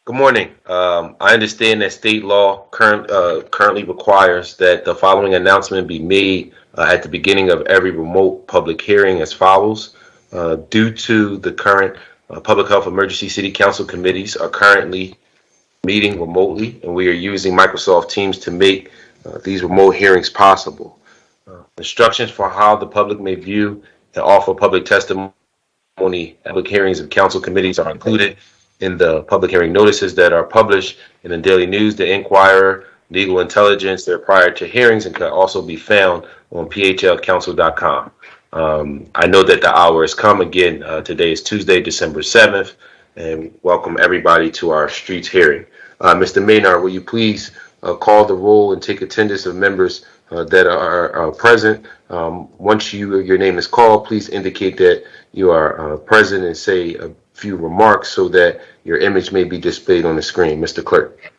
Good morning. I understand that state law currently requires that the following announcement be made at the beginning of every remote public hearing as follows. Due to the current public health emergency, city council committees are currently meeting remotely, and we are using Microsoft Teams to make these remote hearings possible. Instructions for how the public may view and offer public testimony public hearings of council committees are included in the public hearing notices that are published in the Daily News, the Inquirer, Legal Intelligence. They're prior to hearings and can also be found on phlcouncil.com. I know that the hour has come again. Today is Tuesday, December 7th, and welcome everybody to our streets hearing. Mr. Maynard, will you please call the roll and take attendance of members that are present? Once your name is called, please indicate that you are present and say a few remarks so that your image may be displayed on the screen. Mr. Clerk.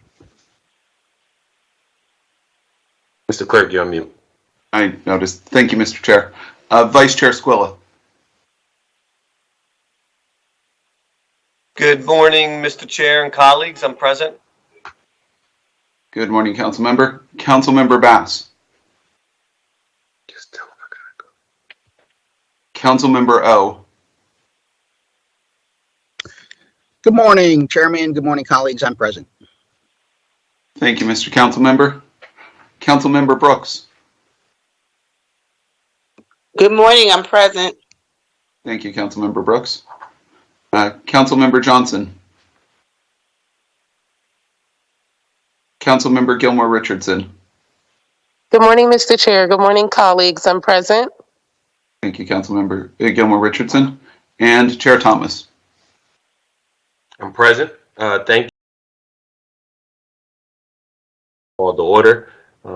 Mr. Clerk, you're on mute. I noticed. Thank you, Mr. Chair. Vice Chair Squilla. Good morning, Mr. Chair and colleagues. I'm present. Good morning, Council Member. Council Member Bass. Just tell them I gotta go. Council Member O. Good morning, Chairman. Good morning, colleagues. I'm present. Thank you, Mr. Council Member. Council Member Brooks. Good morning, I'm present. Thank you, Council Member Brooks. Council Member Johnson. Council Member Gilmore Richardson. Good morning, Mr. Chair. Good morning, colleagues. I'm present. Thank you, Council Member Gilmore Richardson. And Chair Thomas. I'm present. Thank you. Call the order.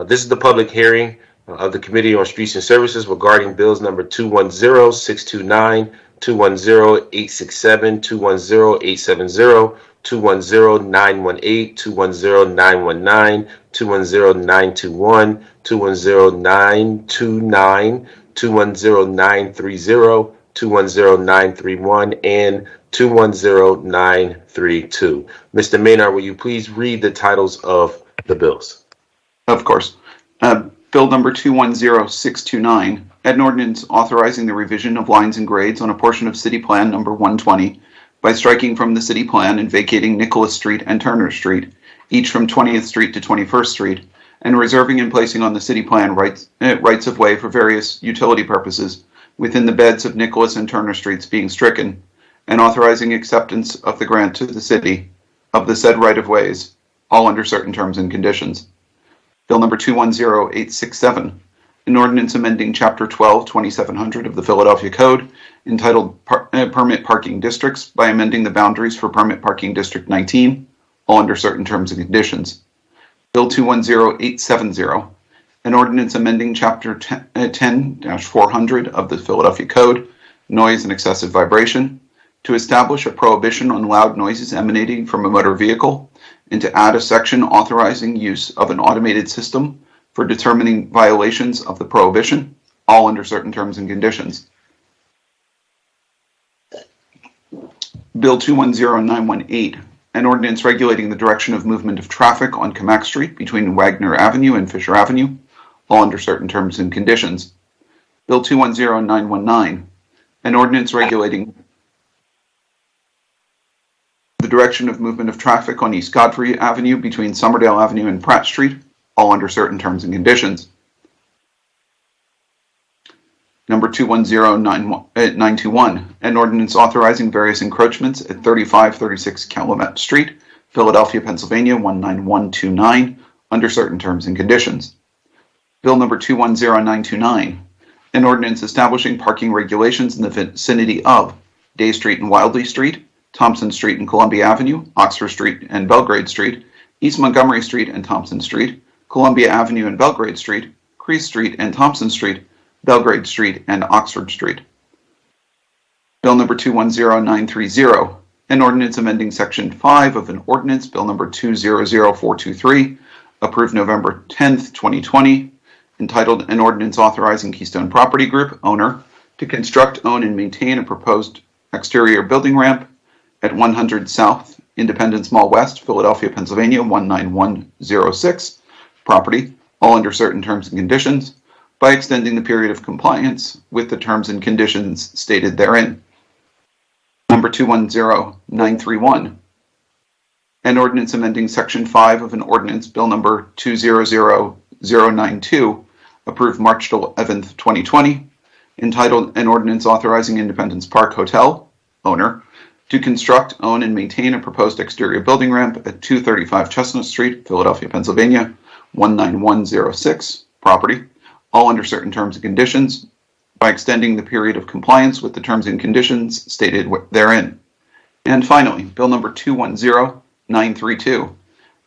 This is the public hearing of the Committee on Streets and Services regarding bills number 210-629, 210-867, 210-870, 210-918, 210-919, 210-921, 210-929, 210-930, 210-931, and 210-932. Mr. Maynard, will you please read the titles of the bills? Of course. Bill number 210629, an ordinance authorizing the revision of lines and grades on a portion of City Plan number 120 by striking from the City Plan and vacating Nicholas Street and Turner Street, each from 20th Street to 21st Street, and reserving and placing on the City Plan rights of way for various utility purposes within the beds of Nicholas and Turner Streets being stricken, and authorizing acceptance of the grant to the city of the said right-of-ways, all under certain terms and conditions. Bill number 210867, an ordinance amending Chapter 12, 2700 of the Philadelphia Code, entitled Permit Parking Districts by amending the boundaries for Permit Parking District 19, all under certain terms and conditions. Bill 210870, an ordinance amending Chapter 10-400 of the Philadelphia Code, Noise and Excessive Vibration, to establish a prohibition on loud noises emanating from a motor vehicle, and to add a section authorizing use of an automated system for determining violations of the prohibition, all under certain terms and conditions. Bill 210918, an ordinance regulating the direction of movement of traffic on Camac Street between Wagner Avenue and Fisher Avenue, all under certain terms and conditions. Bill 210919, an ordinance regulating the direction of movement of traffic on East Godfrey Avenue between Somerdale Avenue and Pratt Street, all under certain terms and conditions. Number 210921, an ordinance authorizing various encroachments at 3536 Calumet Street, Philadelphia, Pennsylvania 19129, under certain terms and conditions. Bill number 210929, an ordinance establishing parking regulations in the vicinity of Day Street and Wildley Street, Thompson Street and Columbia Avenue, Oxford Street and Belgrade Street, East Montgomery Street and Thompson Street, Columbia Avenue and Belgrade Street, Crease Street and Thompson Street, Belgrade Street and Oxford Street. Bill number 210930, an ordinance amending Section 5 of an ordinance, Bill number 200423, approved November 10th, 2020, entitled An Ordinance Authorizing Keystone Property Group, owner, to construct, own, and maintain a proposed exterior building ramp at 100 South Independence Mall West, Philadelphia, Pennsylvania, 19106, property, all under certain terms and conditions, by extending the period of compliance with the terms and conditions stated therein. Number 210931, an ordinance amending Section 5 of an ordinance, Bill number 200092, approved March 11th, 2020, entitled An Ordinance Authorizing Independence Park Hotel, owner, to construct, own, and maintain a proposed exterior building ramp at 235 Chestnut Street, Philadelphia, Pennsylvania, 19106, property, all under certain terms and conditions, by extending the period of compliance with the terms and conditions stated therein. And finally, Bill number 210932,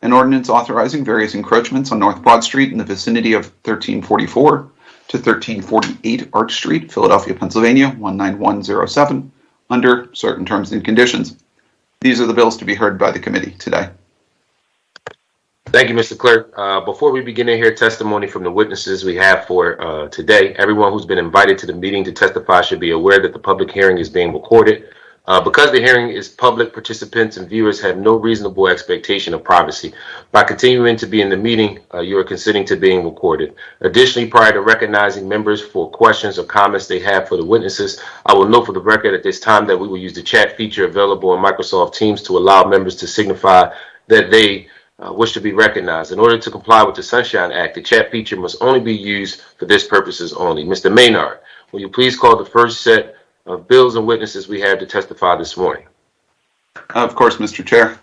an ordinance authorizing various encroachments on North Broad Street in the vicinity of 1344 to 1348 Arch Street, Philadelphia, Pennsylvania, 19107, under certain terms and conditions. These are the bills to be heard by the committee today. Thank you, Mr. Clerk. Before we begin to hear testimony from the witnesses we have for today, everyone who's been invited to the meeting to testify should be aware that the public hearing is being recorded. Because the hearing is public, participants and viewers have no reasonable expectation of privacy. By continuing to be in the meeting, you are consenting to being recorded. Additionally, prior to recognizing members for questions or comments they have for the witnesses, I will note for the record at this time that we will use the chat feature available on Microsoft Teams to allow members to signify that they wish to be recognized. In order to comply with the Sunshine Act, the chat feature must only be used for this purposes only. Mr. Maynard, will you please call the first set of bills and witnesses we have to testify this morning? Of course, Mr. Chair.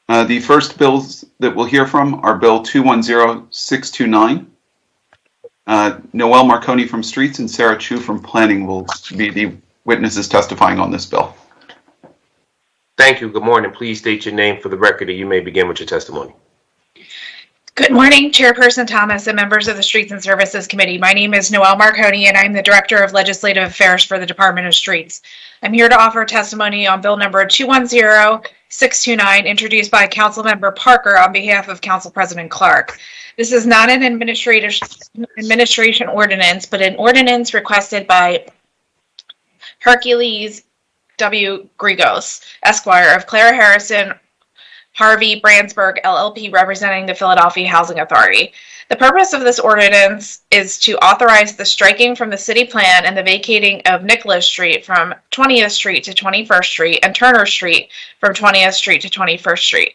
The first bills that we'll hear from are Bill 210629. Noel Marconi from Streets and Sarah Chu from Planning will be the witnesses testifying on this bill. Thank you. Good morning. Please state your name for the record and you may begin with your testimony. Good morning, Chairperson Thomas and members of the Streets and Services Committee. My name is Noel Marconi and I'm the Director of Legislative Affairs for the Department of Streets. I'm here to offer testimony on Bill number 210629, introduced by Councilmember Parker on behalf of Council President Clark. This is not an administration ordinance, but an ordinance requested by Hercules W. Grigos, Esquire of Clara Harrison, Harvey Brandsburg, LLP, representing the Philadelphia Housing Authority. The purpose of this ordinance is to authorize the striking from the city plan and the vacating of Nicholas Street from 20th Street to 21st Street and Turner Street from 20th Street to 21st Street.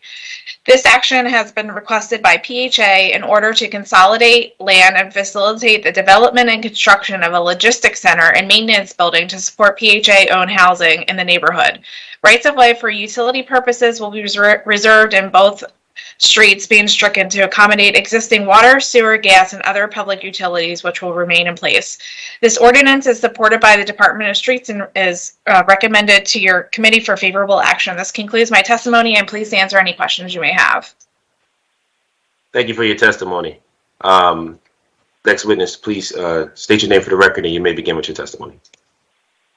This action has been requested by PHA in order to consolidate land and facilitate the development and construction of a logistics center and maintenance building to support PHA-owned housing in the neighborhood. Rights of way for utility purposes will be reserved in both streets, being stricken to accommodate existing water, sewer, gas, and other public utilities, which will remain in place. This ordinance is supported by the Department of Streets and is recommended to your committee for favorable action. This concludes my testimony, and please answer any questions you may have. Thank you for your testimony. Next witness, please state your name for the record and you may begin with your testimony.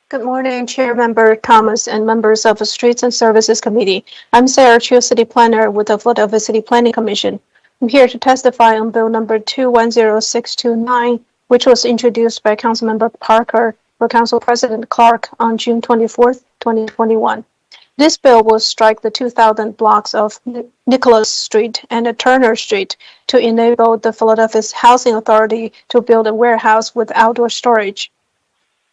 Good morning, Chair Member Thomas and members of the Streets and Services Committee. I'm Sarah Chu, City Planner with the Philadelphia City Planning Commission. I'm here to testify on Bill number 210629, which was introduced by Councilmember Parker for Council President Clark on June 24th, 2021. This bill will strike the 2,000 blocks of Nicholas Street and Turner Street to enable the Philadelphia Housing Authority to build a warehouse with outdoor storage.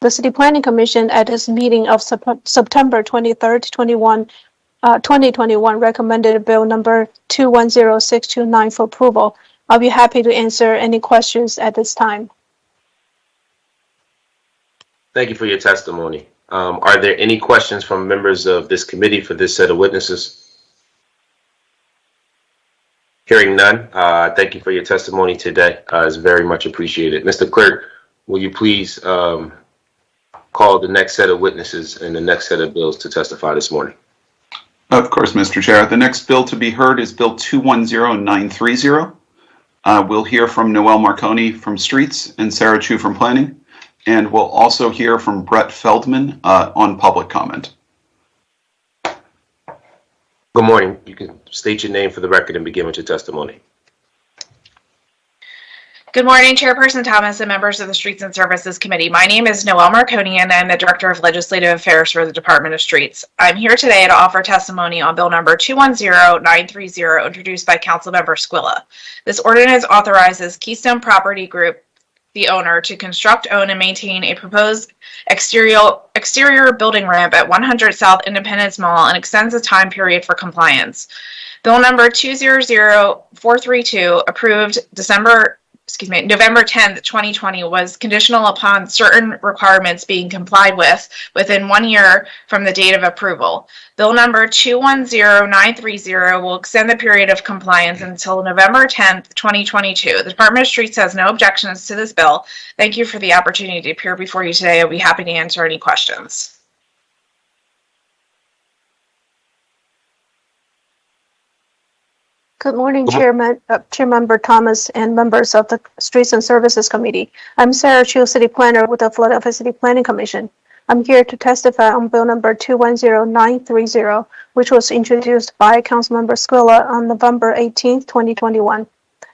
The City Planning Commission at its meeting of September 23rd, 2021 recommended Bill number 210629 for approval. I'll be happy to answer any questions at this time. Thank you for your testimony. Are there any questions from members of this committee for this set of witnesses? Hearing none, thank you for your testimony today. It's very much appreciated. Mr. Clerk, will you please call the next set of witnesses and the next set of bills to testify this morning? Of course, Mr. Chair. The next bill to be heard is Bill 210930. We'll hear from Noel Marconi from Streets and Sarah Chu from Planning. And we'll also hear from Brett Feldman on public comment. Good morning. You can state your name for the record and begin with your testimony. Good morning, Chairperson Thomas and members of the Streets and Services Committee. My name is Noelle Marconi, and I'm the Director of Legislative Affairs for the Department of Streets. I'm here today to offer testimony on Bill number 210930, introduced by Councilmember Squilla. This ordinance authorizes Keystone Property Group, the owner, to construct, own, and maintain a proposed exterior building ramp at 100 South Independence Mall and extends the time period for compliance. Bill number 200432, approved November 10th, 2020, was conditional upon certain requirements being complied with within 1 year from the date of approval. Bill number 210930 will extend the period of compliance until November 10th, 2022. The Department of Streets has no objections to this bill. Thank you for the opportunity to appear before you today. I'll be happy to answer any questions. Good morning, Chairmember Thomas and members of the Streets and Services Committee. I'm Sarah Chu, City Planner with the Philadelphia City Planning Commission. I'm here to testify on Bill number 210930, which was introduced by Councilmember Squilla on November 18, 2021.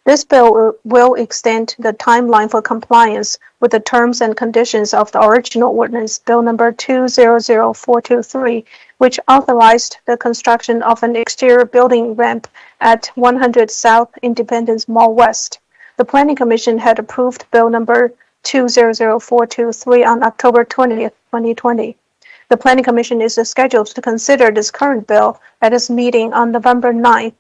This bill will extend the timeline for compliance with the terms and conditions of the original ordinance, Bill number 200423, which authorized the construction of an exterior building ramp at 100 South Independence Mall West. The Planning Commission had approved Bill number 200423 on October 20th, 2020. The Planning Commission is scheduled to consider this current bill at its meeting on November 9th,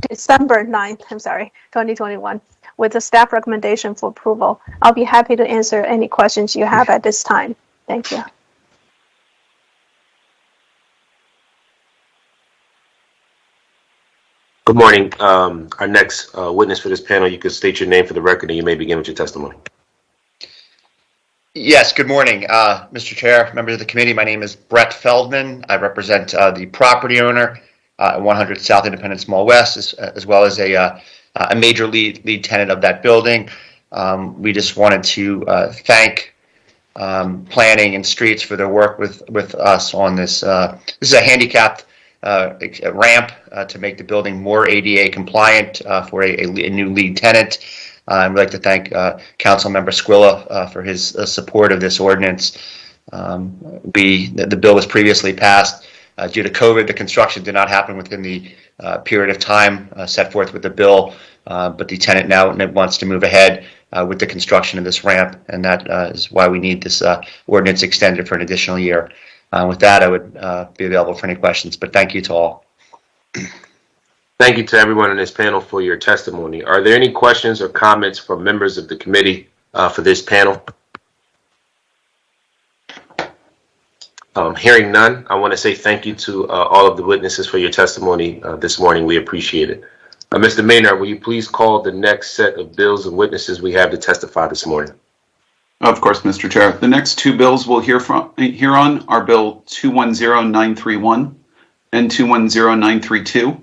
December 9th, 2021, with a staff recommendation for approval. I'll be happy to answer any questions you have at this time. Thank you. Good morning. Our next witness for this panel, you can state your name for the record and you may begin with your testimony. Yes, good morning, Mr. Chair, members of the committee. My name is Brett Feldman. I represent the property owner at 100 South Independence Mall West, as well as a major lead tenant of that building. We just wanted to thank Planning and Streets for their work with us on this. This is a handicapped ramp to make the building more ADA compliant for a new lead tenant. I'd like to thank Councilmember Squilla for his support of this ordinance. The bill was previously passed. Due to COVID, the construction did not happen within the period of time set forth with the bill, but the tenant now wants to move ahead with the construction of this ramp, and that is why we need this ordinance extended for an additional year. With that, I would be available for any questions, but thank you to all. Thank you to everyone on this panel for your testimony. Are there any questions or comments from members of the committee for this panel? Hearing none, I want to say thank you to all of the witnesses for your testimony this morning. We appreciate it. Mr. Maynard, will you please call the next set of bills and witnesses we have to testify this morning? Of course, Mr. Chair. The next two bills we'll hear on are Bill 210931 and 210932.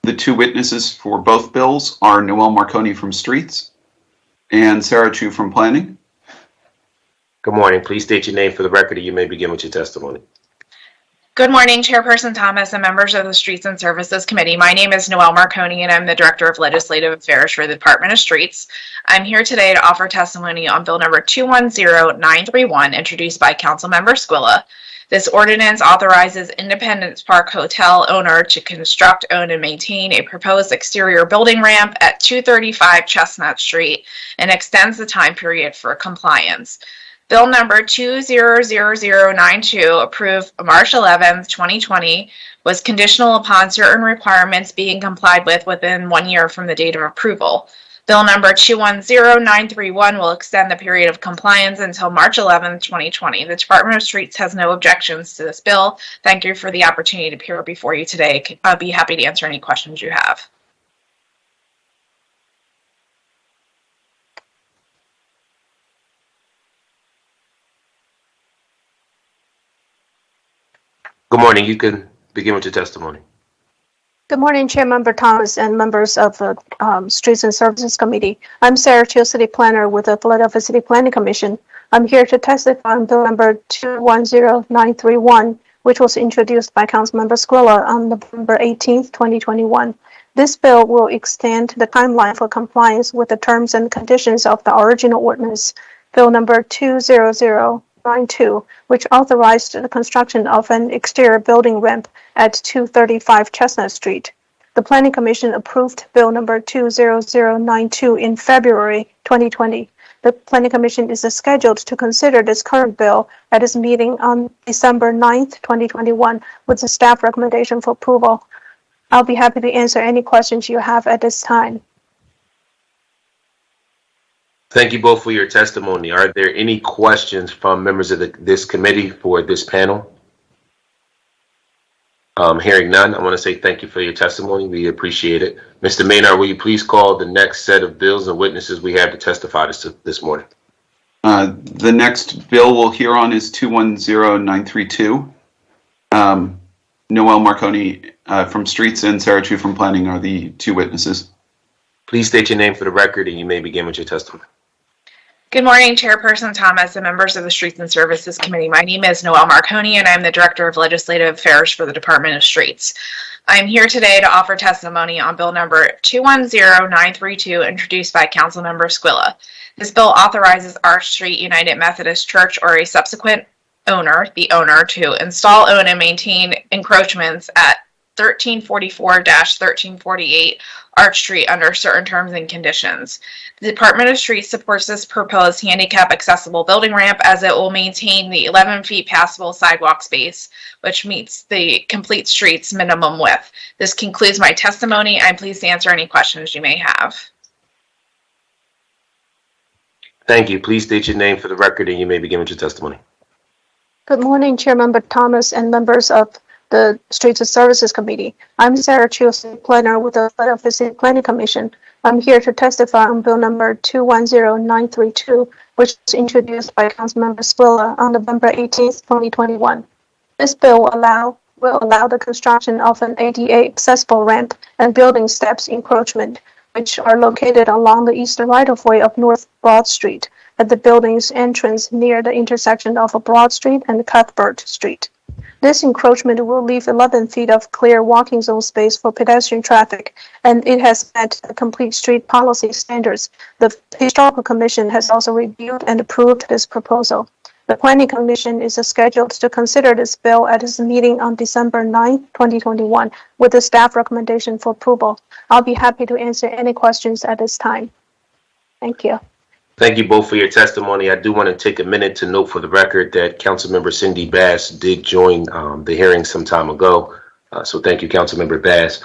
The two witnesses for both bills are Noelle Marconi from Streets and Sarah Chu from Planning. Good morning. Please state your name for the record and you may begin with your testimony. Good morning, Chairperson Thomas and members of the Streets and Services Committee. My name is Noelle Marconi, and I'm the Director of Legislative Affairs for the Department of Streets. I'm here today to offer testimony on Bill number 210931, introduced by Councilmember Squilla. This ordinance authorizes Independence Park Hotel owner to construct, own, and maintain a proposed exterior building ramp at 235 Chestnut Street and extends the time period for compliance. Bill number 200092, approved March 11, 2020, was conditional upon certain requirements being complied with within 1 year from the date of approval. Bill number 210931 will extend the period of compliance until March 11, 2020. The Department of Streets has no objections to this bill. Thank you for the opportunity to appear before you today. I'll be happy to answer any questions you have. Good morning. You can begin with your testimony. Good morning, Chairmember Thomas and members of the Streets and Services Committee. I'm Sarah Chu, City Planner with the Philadelphia City Planning Commission. I'm here to testify on Bill number 210931, which was introduced by Councilmember Squilla on November 18th, 2021. This bill will extend the timeline for compliance with the terms and conditions of the original ordinance, Bill number 20092, which authorized the construction of an exterior building ramp at 235 Chestnut Street. The Planning Commission approved Bill number 20092 in February 2020. The Planning Commission is scheduled to consider this current bill at its meeting on December 9th, 2021, with the staff recommendation for approval. I'll be happy to answer any questions you have at this time. Thank you both for your testimony. Are there any questions from members of this committee for this panel? Hearing none, I want to say thank you for your testimony. We appreciate it. Mr. Maynard, will you please call the next set of bills and witnesses we have to testify this morning? The next bill we'll hear on is 210932. Noel Marconi from Streets and Sarah Chu from Planning are the two witnesses. Please state your name for the record and you may begin with your testimony. Good morning, Chairperson Thomas and members of the Streets and Services Committee. My name is Noel Marconi, and I'm the Director of Legislative Affairs for the Department of Streets. I'm here today to offer testimony on Bill number 210932, introduced by Councilmember Squilla. This bill authorizes Arch Street United Methodist Church or a subsequent owner, the owner, to install, own, and maintain encroachments at 1344-1348 Arch Street under certain terms and conditions. The Department of Streets supports this proposed handicap accessible building ramp as it will maintain the 11 feet passable sidewalk space, which meets the complete street's minimum width. This concludes my testimony. I'm pleased to answer any questions you may have. Thank you. Please state your name for the record and you may begin with your testimony. Good morning, Chairmember Thomas and members of the Streets and Services Committee. I'm Sarah Chu, City Planner with the Philadelphia City Planning Commission. I'm here to testify on Bill number 210932, which was introduced by Councilmember Squilla on November 18th, 2021. This bill will allow the construction of an ADA accessible ramp and building steps encroachment, which are located along the eastern right-of-way of North Broad Street at the building's entrance near the intersection of Broad Street and Cuthbert Street. This encroachment will leave 11 feet of clear walking zone space for pedestrian traffic, and it has met the complete street policy standards. The Historical Commission has also reviewed and approved this proposal. The Planning Commission is scheduled to consider this bill at its meeting on December 9, 2021, with the staff recommendation for approval. I'll be happy to answer any questions at this time. Thank you. Thank you both for your testimony. I do want to take a minute to note for the record that Councilmember Cindy Bass did join the hearing some time ago. So thank you, Councilmember Bass.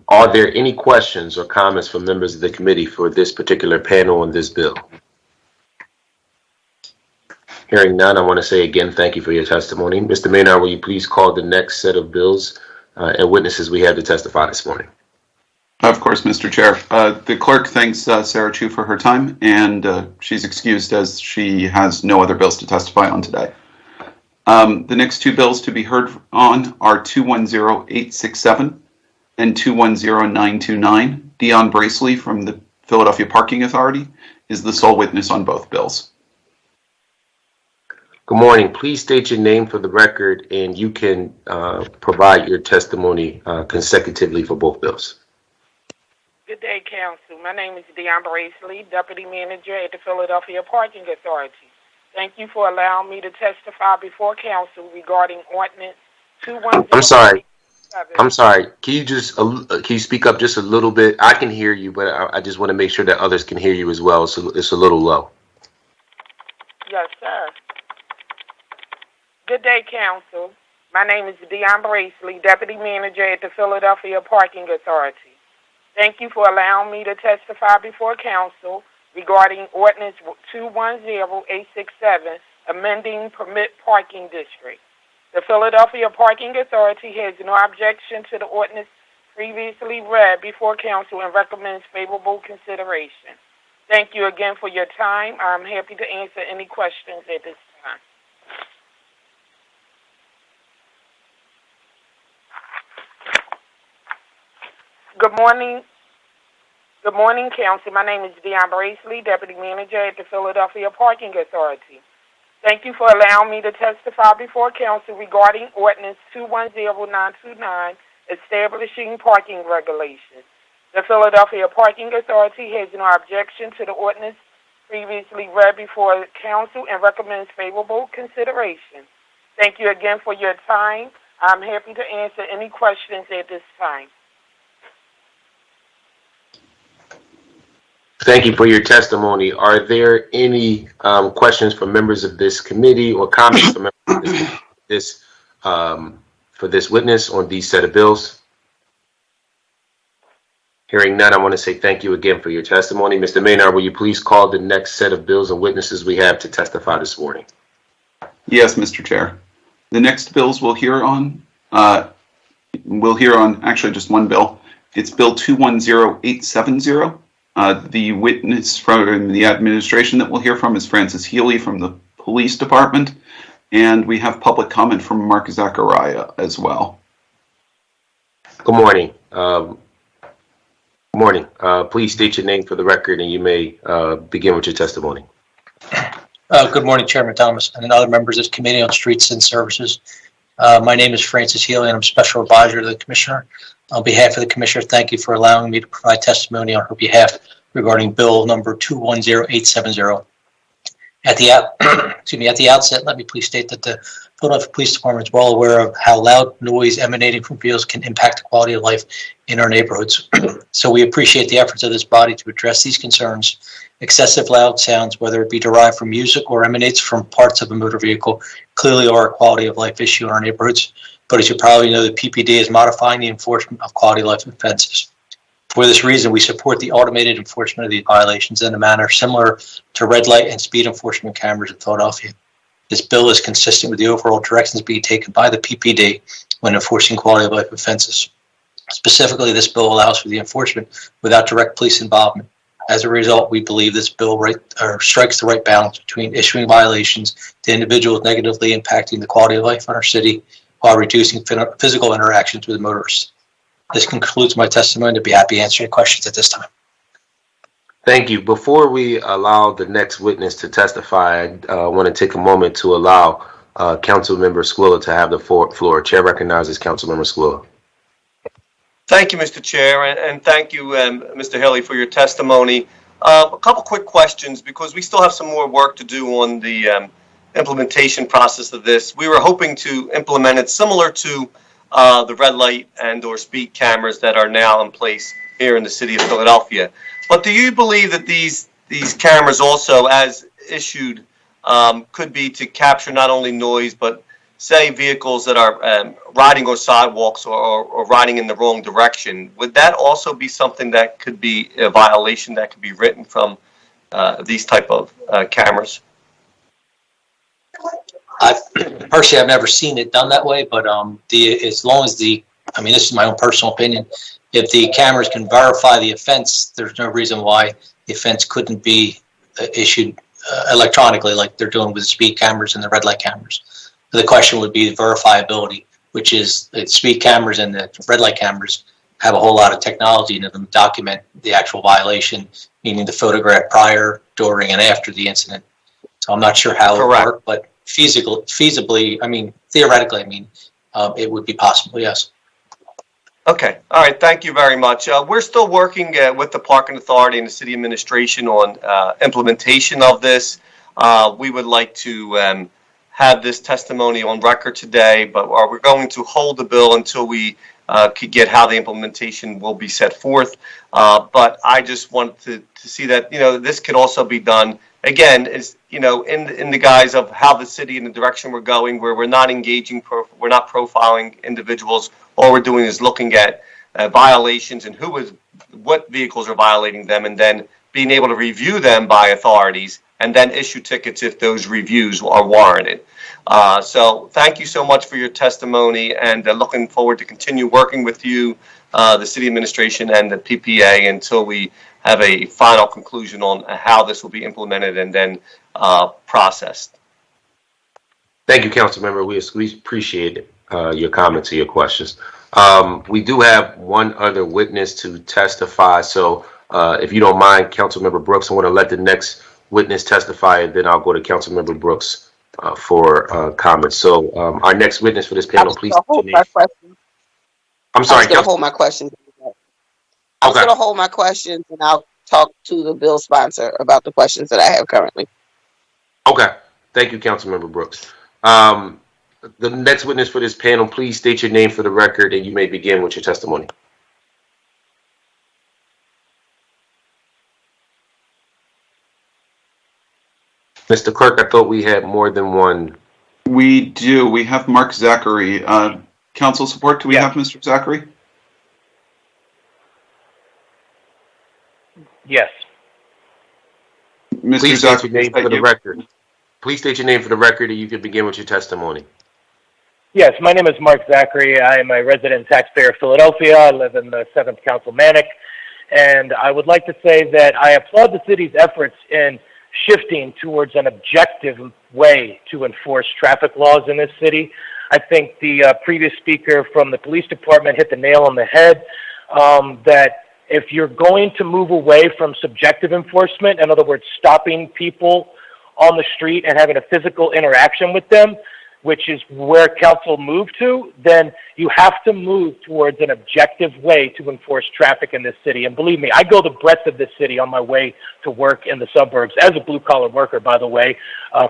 Are there any questions or comments from members of the committee for this particular panel on this bill? Hearing none, I want to say again, thank you for your testimony. Mr. Maynard, will you please call the next set of bills and witnesses we have to testify this morning? Of course, Mr. Chair. The clerk thanks Sarah Chu for her time, and she's excused as she has no other bills to testify on today. The next two bills to be heard on are 210867 and 210929. Dion Bracely from the Philadelphia Parking Authority is the sole witness on both bills. Good morning. Please state your name for the record, and you can provide your testimony consecutively for both bills. Good day, Council. My name is Dion Bracely, Deputy Manager at the Philadelphia Parking Authority. Thank you for allowing me to testify before Council regarding Ordinance 210. I'm sorry. Can you speak up just a little bit? I can hear you, but I just want to make sure that others can hear you as well. So it's a little low. Yes, sir. Good day, Council. My name is Dion Bracely, Deputy Manager at the Philadelphia Parking Authority. Thank you for allowing me to testify before Council regarding Ordinance 210867, amending permit parking district. The Philadelphia Parking Authority has no objection to the ordinance previously read before Council and recommends favorable consideration. Thank you again for your time. I'm happy to answer any questions at this time. Good morning, Council. My name is Dion Bracely, Deputy Manager at the Philadelphia Parking Authority. Thank you for allowing me to testify before Council regarding Ordinance 210929, establishing parking regulations. The Philadelphia Parking Authority has no objection to the ordinance previously read before council and recommends favorable consideration. Thank you again for your time. I'm happy to answer any questions at this time. Thank you for your testimony. Are there any questions from members of this committee or comments from members of this for this witness on these set of bills? Hearing none, I want to say thank you again for your testimony. Mr. Maynard, will you please call the next set of bills and witnesses we have to testify this morning? Yes, Mr. Chair. The next bills we'll hear on actually just one bill. It's Bill 210870. The witness from the administration that we'll hear from is Francis Healy from the Police Department, and we have public comment from Mark Zachariah as well. Good morning. Good morning. Please state your name for the record, and you may begin with your testimony. Good morning, Chairman Thomas and other members of the Committee on Streets and Services. My name is Francis Healy, and I'm Special Advisor to the Commissioner. On behalf of the Commissioner, thank you for allowing me to provide testimony on her behalf regarding Bill number 210870. At the outset, let me please state that the Philadelphia Police Department is well aware of how loud noise emanating from vehicles can impact the quality of life in our neighborhoods. So we appreciate the efforts of this body to address these concerns. Excessive loud sounds, whether it be derived from music or emanates from parts of a motor vehicle, clearly are a quality of life issue in our neighborhoods. But as you probably know, the PPD is modifying the enforcement of quality of life offenses. For this reason, we support the automated enforcement of these violations in a manner similar to red light and speed enforcement cameras in Philadelphia. This bill is consistent with the overall directions being taken by the PPD when enforcing quality of life offenses. Specifically, this bill allows for the enforcement without direct police involvement. As a result, we believe this bill strikes the right balance between issuing violations to individuals negatively impacting the quality of life in our city while reducing physical interactions with motorists. This concludes my testimony. I'd be happy to answer your questions at this time. Thank you. Before we allow the next witness to testify, I want to take a moment to allow Councilmember Squilla to have the floor. Chair recognizes Councilmember Squilla. Thank you, Mr. Chair, and thank you, Mr. Haley, for your testimony. A couple quick questions, because we still have some more work to do on the implementation process of this. We were hoping to implement it similar to the red light and or speed cameras that are now in place here in the city of Philadelphia. But do you believe that these cameras also, as issued, could be to capture not only noise, but say vehicles that are riding on sidewalks or riding in the wrong direction? Would that also be something that could be a violation that could be written from these type of cameras? Personally, I've never seen it done that way, but as long as this is my own personal opinion, if the cameras can verify the offense, there's no reason why the offense couldn't be issued electronically like they're doing with the speed cameras and the red light cameras. The question would be the verifiability, which is the speed cameras and the red light cameras have a whole lot of technology in them to document the actual violation, meaning the photograph prior, during, and after the incident. So I'm not sure how it would work, but theoretically, it would be possible, yes. Okay. All right. Thank you very much. We're still working with the Parking Authority and the City Administration on implementation of this. We would like to have this testimony on record today, but we're going to hold the bill until we could get how the implementation will be set forth. But I just want to see that, this could also be done, again, in the guise of how the city and the direction we're going, where we're not engaging, we're not profiling individuals. All we're doing is looking at violations and what vehicles are violating them, and then being able to review them by authorities and then issue tickets if those reviews are warranted. So thank you so much for your testimony, and looking forward to continue working with you, the city administration and the PPA, until we have a final conclusion on how this will be implemented and then processed. Thank you, Councilmember. We appreciate your comments and your questions. We do have one other witness to testify, so if you don't mind, Councilmember Brooks, I want to let the next witness testify, and then I'll go to Councilmember Brooks for comments. So our next witness for this panel, please. I'm sorry, I'm sorry, hold my question. I was Okay. going to hold my questions and I'll talk to the bill sponsor about the questions that I have currently. Okay. Thank you, Councilmember Brooks. The next witness for this panel, please state your name for the record and you may begin with your testimony. Mr. Clerk, I thought we had more than one. We do. We have Mark Zachary. Council support, do we have Mr. Zachary? Yes. Mr. Please state your Zachary, name is that for the you? record. Please state your name for the record and you can begin with your testimony. Yes, my name is Mark Zachary. I am a resident taxpayer of Philadelphia. I live in the 7th Council Manic. And I would like to say that I applaud the city's efforts in shifting towards an objective way to enforce traffic laws in this city. I think the previous speaker from the police department hit the nail on the head, that if you're going to move away from subjective enforcement, in other words, stopping people on the street and having a physical interaction with them, which is where council moved to, then you have to move towards an objective way to enforce traffic in this city. And believe me, I go the breadth of this city on my way to work in the suburbs as a blue-collar worker, by the way,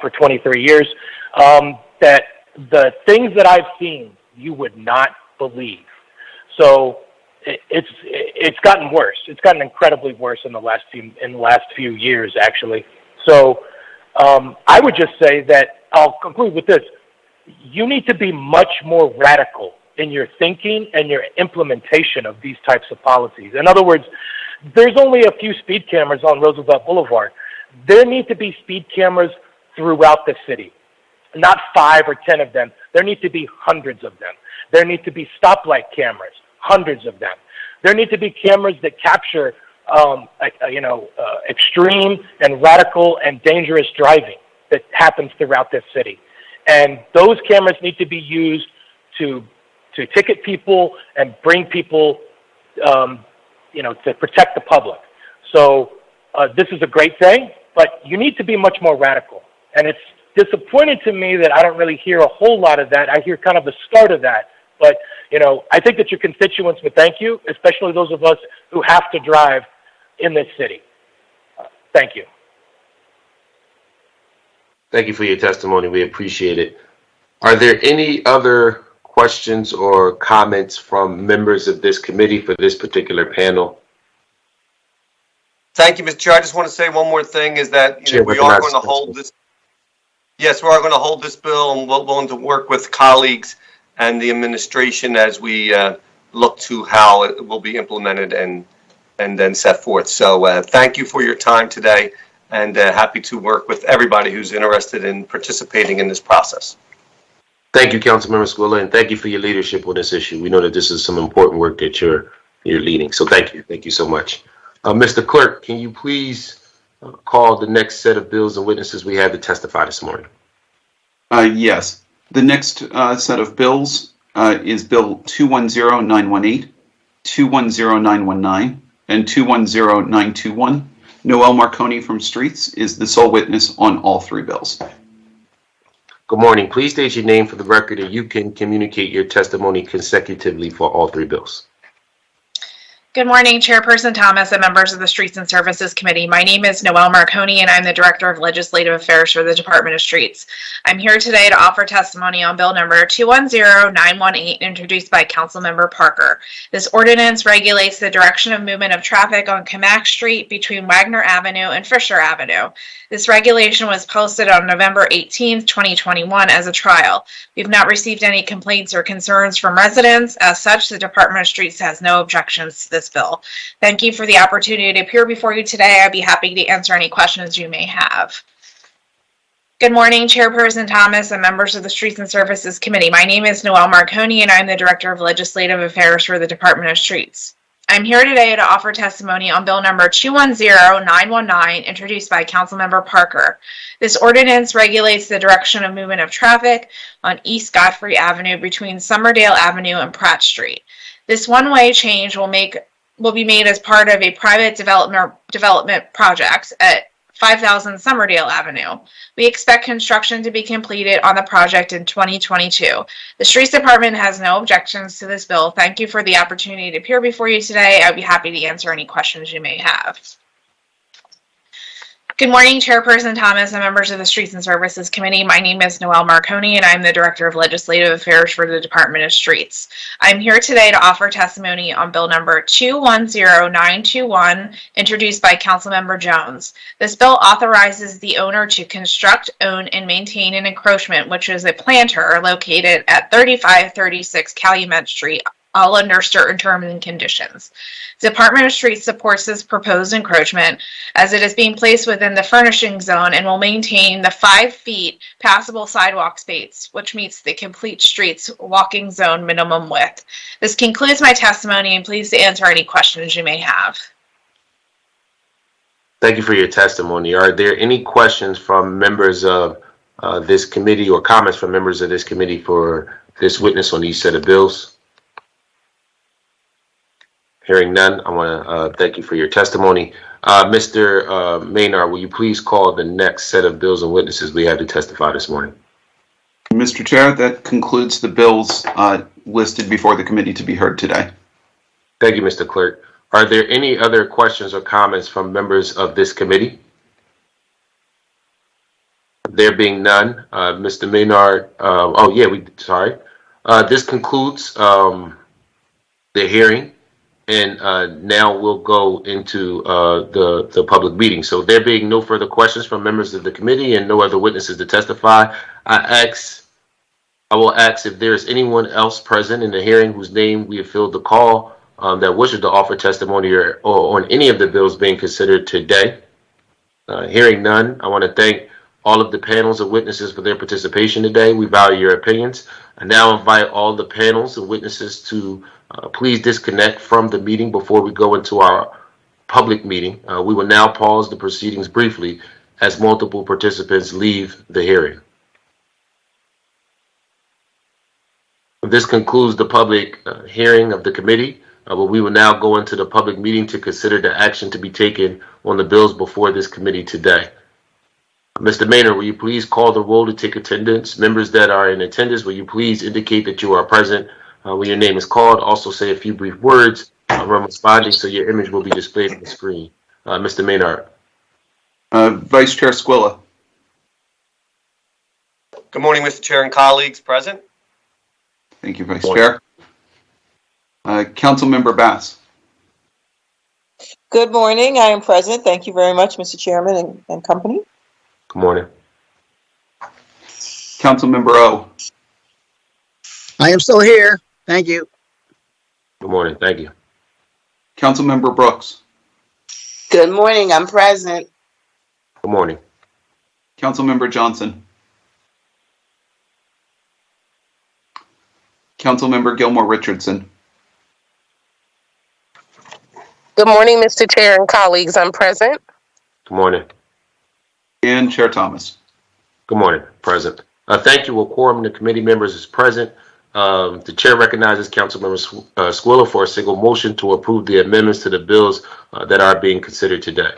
for 23 years, that the things that I've seen, you would not believe. So it's gotten worse. It's gotten incredibly worse in the last few years, actually. So I would just say that, I'll conclude with this. You need to be much more radical in your thinking and your implementation of these types of policies. In other words, there's only a few speed cameras on Roosevelt Boulevard. There need to be speed cameras throughout the city, not 5 or 10 of them. There need to be hundreds of them. There need to be stoplight cameras, hundreds of them. There need to be cameras that capture, extreme and radical and dangerous driving that happens throughout this city. And those cameras need to be used to ticket people and bring people, to protect the public. So this is a great thing, but you need to be much more radical. And it's disappointing to me that I don't really hear a whole lot of that. I hear kind of the start of that. But, I think that your constituents would thank you, especially those of us who have to drive in this city. Thank you. Thank you for your testimony. We appreciate it. Are there any other questions or comments from members of this committee for this particular panel? Thank you, Mr. Chair. I just want to say one more thing is that we are going to hold this. Yes, we are going to hold this bill, and we're willing to work with colleagues and the administration as we look to how it will be implemented and then set forth. So thank you for your time today, and happy to work with everybody who's interested in participating in this process. Thank you, Councilmember Squilla, and thank you for your leadership on this issue. We know that this is some important work that you're leading. So thank you. Thank you so much. Mr. Clerk, can you please call the next set of bills and witnesses we have to testify this morning? Yes. The next set of bills is Bill 210918, 210919, and 210921. Noel Marconi from Streets is the sole witness on all three bills. Good morning. Please state your name for the record and you can communicate your testimony consecutively for all three bills. Good morning, Chairperson Thomas and members of the Streets and Services Committee. My name is Noel Marconi, and I'm the Director of Legislative Affairs for the Department of Streets. I'm here today to offer testimony on Bill number 210918, introduced by Councilmember Parker. This ordinance regulates the direction of movement of traffic on Camac Street between Wagner Avenue and Fisher Avenue. This regulation was posted on November 18th, 2021 as a trial. We've not received any complaints or concerns from residents. As such, the Department of Streets has no objections to this bill. Thank you for the opportunity to appear before you today. I'd be happy to answer any questions you may have. Good morning, Chairperson Thomas and members of the Streets and Services Committee. My name is Noel Marconi, and I'm the Director of Legislative Affairs for the Department of Streets. I'm here today to offer testimony on Bill number 210919, introduced by Councilmember Parker. This ordinance regulates the direction of movement of traffic on East Godfrey Avenue between Summerdale Avenue and Pratt Street. This one-way change will be made as part of a private development project at 5000 Summerdale Avenue. We expect construction to be completed on the project in 2022. The Streets Department has no objections to this bill. Thank you for the opportunity to appear before you today. I'd be happy to answer any questions you may have. Good morning, Chairperson Thomas and members of the Streets and Services Committee. My name is Noelle Marconi, and I'm the Director of Legislative Affairs for the Department of Streets. I'm here today to offer testimony on Bill number 210921, introduced by Councilmember Jones. This bill authorizes the owner to construct, own, and maintain an encroachment, which is a planter located at 3536 Calumet Street, all under certain terms and conditions. The Department of Streets supports this proposed encroachment as it is being placed within the furnishing zone and will maintain the 5 feet passable sidewalk space, which meets the complete streets walking zone minimum width. This concludes my testimony, and pleased to answer any questions you may have. Thank you for your testimony. Are there any questions from members of this committee or comments from members of this committee for this witness on each set of bills? Hearing none, I want to thank you for your testimony. Mr. Maynard, will you please call the next set of bills and witnesses we have to testify this morning? Mr. Chair, that concludes the bills listed before the committee to be heard today. Thank you, Mr. Clerk. Are there any other questions or comments from members of this committee? There being none, Mr. Maynard, this concludes the hearing. And now we'll go into the public meeting. So there being no further questions from members of the committee and no other witnesses to testify, I will ask if there is anyone else present in the hearing whose name we have filled the call that wishes to offer testimony or on any of the bills being considered today. Hearing none, I want to thank all of the panels of witnesses for their participation today. We value your opinions. I now invite all the panels and witnesses to please disconnect from the meeting before we go into our public meeting. We will now pause the proceedings briefly as multiple participants leave the hearing. This concludes the public hearing of the committee, but we will now go into the public meeting to consider the action to be taken on the bills before this committee today. Mr. Maynard, will you please call the roll to take attendance? Members that are in attendance, will you please indicate that you are present when your name is called? Also say a few brief words when responding so your image will be displayed on the screen. Mr. Maynard. Vice Chair Squilla. Good morning, Mr. Chair and colleagues. Present. Thank you, Vice Chair. Councilmember Bass. Good morning. I am present. Thank you very much, Mr. Chairman and company. Good morning. Councilmember O. I am still here. Thank you. Good morning. Thank you. Councilmember Brooks. Good morning. I'm present. Good morning. Councilmember Johnson. Councilmember Gilmore Richardson. Good morning, Mr. Chair and colleagues. I'm present. Good morning. And Chair Thomas. Good morning. Present. Thank you. A quorum of the committee members is present. The chair recognizes Councilmember Squilla for a single motion to approve the amendments to the bills that are being considered today.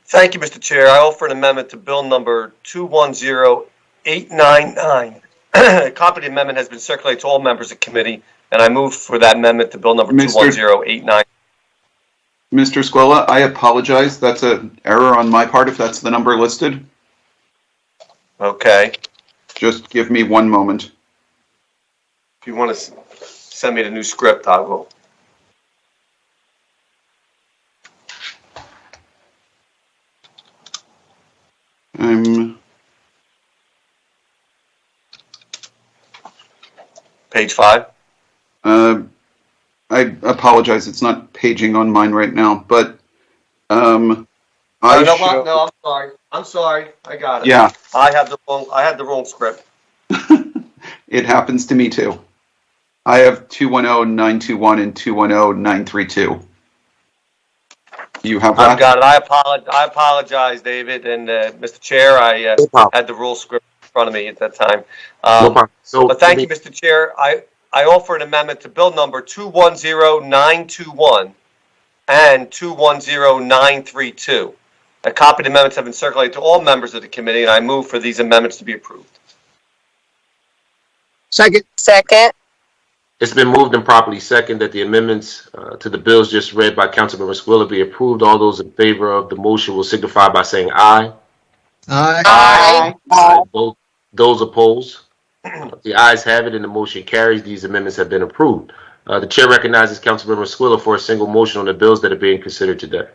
Thank you, Mr. Chair. I offer an amendment to bill number 210899. A copy of the amendment has been circulated to all members of the committee, and I move for that amendment to bill number 210899. Mr. Squilla, I apologize. That's an error on my part if that's the number listed. Okay. Just give me one moment. If you want to send me the new script, I will. Page 5. I apologize. It's not paging on mine right now, but No, I'm sorry. I'm sorry. I got it. Yeah. I had the wrong script. It happens to me too. I have 210921 and 210932. You have that? I've got it. I apologize, David and Mr. Chair. I had the rule script in front of me at that time. But thank you, Mr. Chair. I offer an amendment to bill number 210921 and 210932. A copy of the amendments have been circulated to all members of the committee, and I move for these amendments to be approved. Second. Second. It's been moved and properly second that the amendments to the bills just read by Councilmember Squilla be approved. All those in favor of the motion will signify by saying aye. Aye. Aye. Those opposed? The ayes have it and the motion carries. These amendments have been approved. The chair recognizes Councilmember Squilla for a single motion on the bills that are being considered today.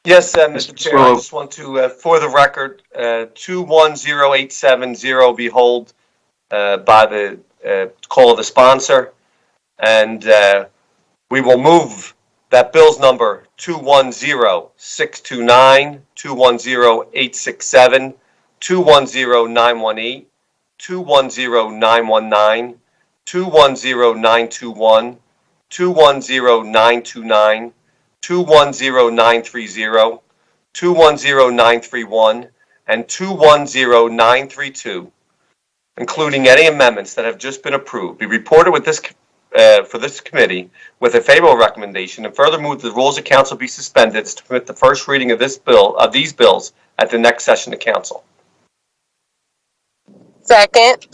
Yes, Mr. Chair, I just want to, for the record, 210870 be held by the call of the sponsor, and we will move that bill's number 210629, 210867, 210918, 210919, 210921, 210929, 210930, 210931, and 210932, including any amendments that have just been approved, be reported with this for this committee with a favorable recommendation, and further move the rules of council be suspended to permit the first reading of these bills at the next session of council. Second.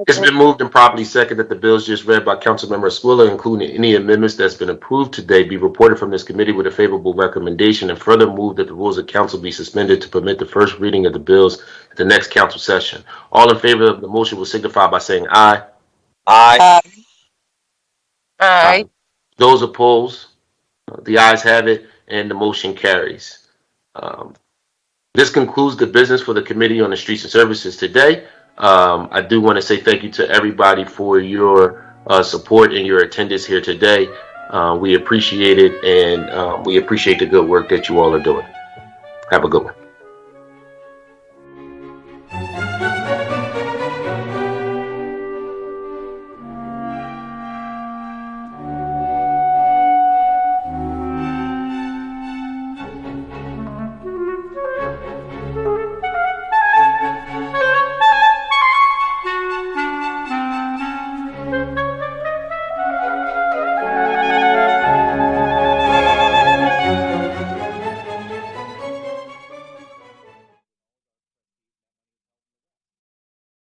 It's been moved and properly second that the bills just read by Councilmember Squilla, including any amendments that's been approved today, be reported from this committee with a favorable recommendation, and further move that the rules of council be suspended to permit the first reading of the bills at the next council session. All in favor of the motion will signify by saying aye. Aye. Aye. Those opposed? The ayes have it and the motion carries. This concludes the business for the Committee on the Streets and Services today. I do want to say thank you to everybody for your support and your attendance here today. We appreciate it, and we appreciate the good work that you all are doing. Have a good one.